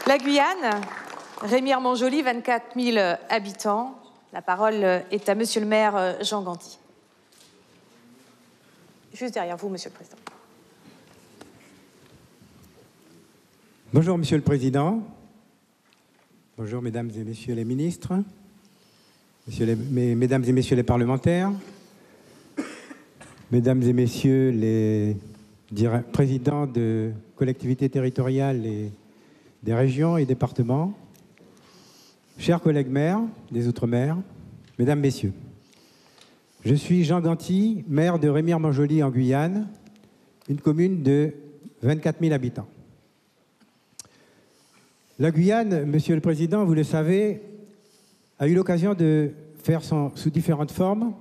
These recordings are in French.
La Guyane, Rémy-Armanjoli, 24 000 habitants. La parole est à Monsieur le maire Jean Ganty. Juste derrière vous, Monsieur le Président. Bonjour, Monsieur le Président. Bonjour, Mesdames et Messieurs les ministres, Mesdames et Messieurs les parlementaires, Mesdames et Messieurs les présidents de collectivités territoriales et des régions et départements, chers collègues maires des Outre-mer, Mesdames, Messieurs. Je suis Jean Ganty, maire de Rémy-Armanjoli en Guyane, une commune de 24 000 habitants. La Guyane, Monsieur le Président, vous le savez, a eu l'occasion de faire sous différentes formes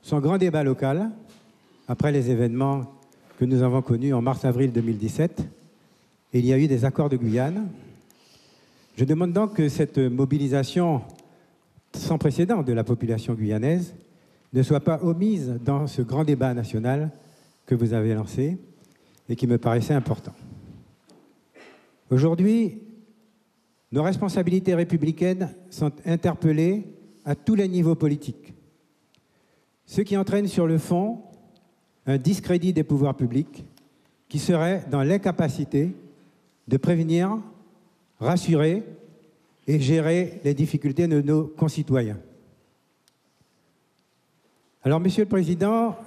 son grand débat local après les événements que nous avons connus en mars-avril 2017. Et il y a eu des accords de Guyane. Je demande donc que cette mobilisation sans précédent de la population guyanaise ne soit pas omise dans ce grand débat national que vous avez lancé et qui me paraissait important. Aujourd'hui, nos responsabilités républicaines sont interpellées à tous les niveaux politiques, ce qui entraîne sur le fond un discrédit des pouvoirs publics qui serait dans l'incapacité de prévenir, rassurer et gérer les difficultés de nos concitoyens. Alors, Monsieur le Président,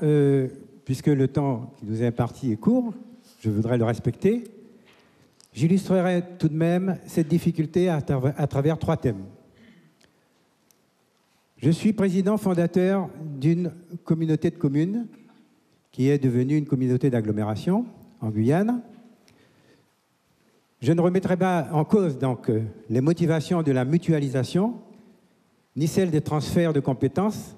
puisque le temps qui nous est imparti est court, je voudrais le respecter, j'illustrerai tout de même cette difficulté à travers 3 thèmes. Je suis président fondateur d'une communauté de communes qui est devenue une communauté d'agglomération en Guyane. Je ne remettrai pas en cause donc les motivations de la mutualisation, ni celles des transferts de compétences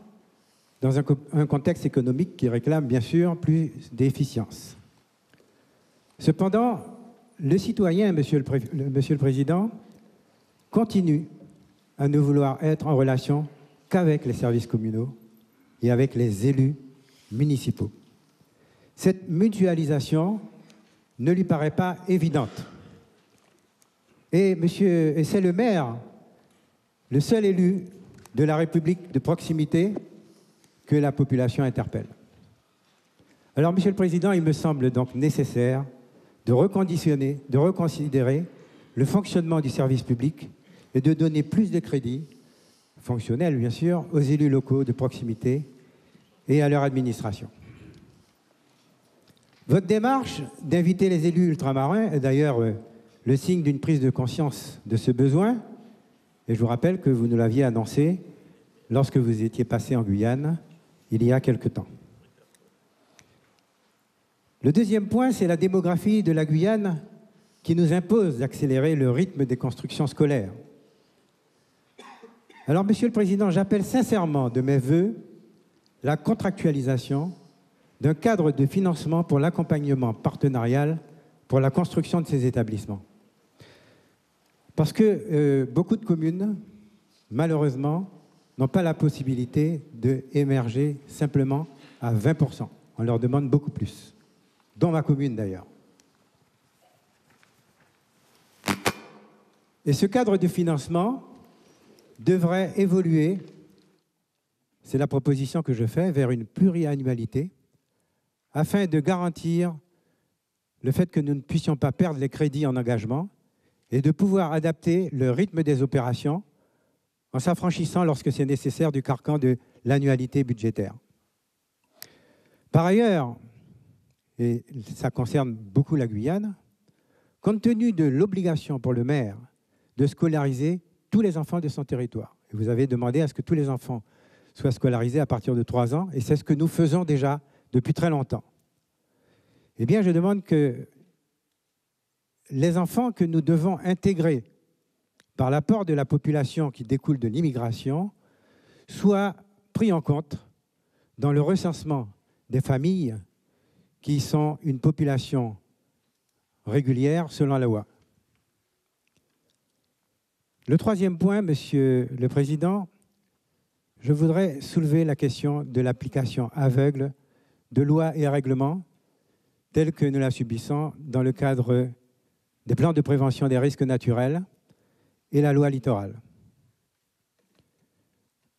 dans un contexte économique qui réclame bien sûr plus d'efficience. Cependant, le citoyen, Monsieur le Président, continue à ne vouloir être en relation qu'avec les services communaux et avec les élus municipaux. Cette mutualisation ne lui paraît pas évidente. Et c'est le maire, le seul élu de la République de proximité que la population interpelle. Alors, Monsieur le Président, il me semble donc nécessaire de reconditionner, de reconsidérer le fonctionnement du service public et de donner plus de crédit, fonctionnel bien sûr, aux élus locaux de proximité et à leur administration. Votre démarche d'inviter les élus ultramarins est d'ailleurs le signe d'une prise de conscience de ce besoin, et je vous rappelle que vous nous l'aviez annoncé lorsque vous étiez passé en Guyane il y a quelque temps. Le deuxième point, c'est la démographie de la Guyane qui nous impose d'accélérer le rythme des constructions scolaires. Alors, Monsieur le Président, j'appelle sincèrement de mes vœux la contractualisation d'un cadre de financement pour l'accompagnement partenarial pour la construction de ces établissements. Parce que beaucoup de communes, malheureusement, n'ont pas la possibilité d'émerger simplement à 20%. On leur demande beaucoup plus, dont ma commune d'ailleurs. Et ce cadre de financement devrait évoluer, c'est la proposition que je fais, vers une pluriannualité, afin de garantir le fait que nous ne puissions pas perdre les crédits en engagement et de pouvoir adapter le rythme des opérations en s'affranchissant lorsque c'est nécessaire du carcan de l'annualité budgétaire. Par ailleurs, et ça concerne beaucoup la Guyane, compte tenu de l'obligation pour le maire de scolariser tous les enfants de son territoire, et vous avez demandé à ce que tous les enfants soient scolarisés à partir de 3 ans, et c'est ce que nous faisons déjà depuis très longtemps. Eh bien, je demande que les enfants que nous devons intégrer par l'apport de la population qui découle de l'immigration soient pris en compte dans le recensement des familles qui sont une population régulière selon la loi. Le troisième point, Monsieur le Président, je voudrais soulever la question de l'application aveugle de lois et règlements tels que nous la subissons dans le cadre des plans de prévention des risques naturels et la loi littorale.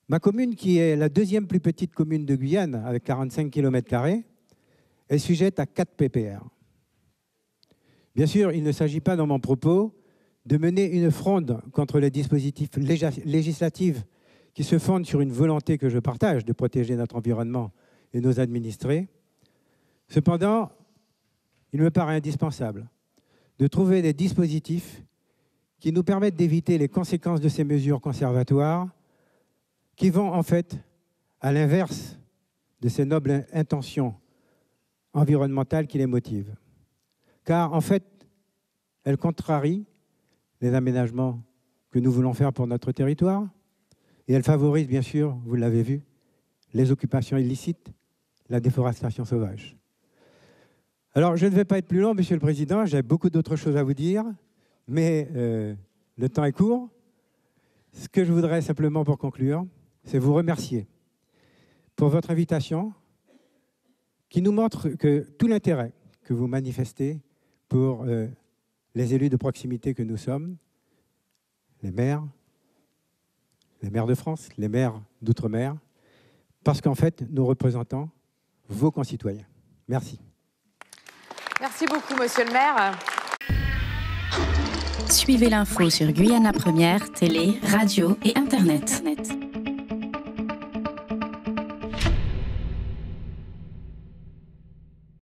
Ma commune, qui est la deuxième plus petite commune de Guyane, avec 45 km², est sujette à 4 PPR. Bien sûr, il ne s'agit pas dans mon propos de mener une fronde contre les dispositifs législatifs qui se fondent sur une volonté que je partage de protéger notre environnement et nos administrés. Cependant, il me paraît indispensable de trouver des dispositifs qui nous permettent d'éviter les conséquences de ces mesures conservatoires qui vont en fait à l'inverse de ces nobles intentions environnementales qui les motivent. Car en fait, elles contrarient les aménagements que nous voulons faire pour notre territoire et elles favorisent bien sûr, vous l'avez vu, les occupations illicites, la déforestation sauvage. Alors, je ne vais pas être plus long, Monsieur le Président, j'ai beaucoup d'autres choses à vous dire, mais le temps est court. Ce que je voudrais simplement pour conclure, c'est vous remercier pour votre invitation qui nous montre que tout l'intérêt que vous manifestez pour les élus de proximité que nous sommes, les maires de France, les maires d'outre-mer, parce qu'en fait, nous représentons vos concitoyens. Merci. Merci beaucoup, Monsieur le maire. Suivez l'info sur Guyana Première, télé, radio et Internet.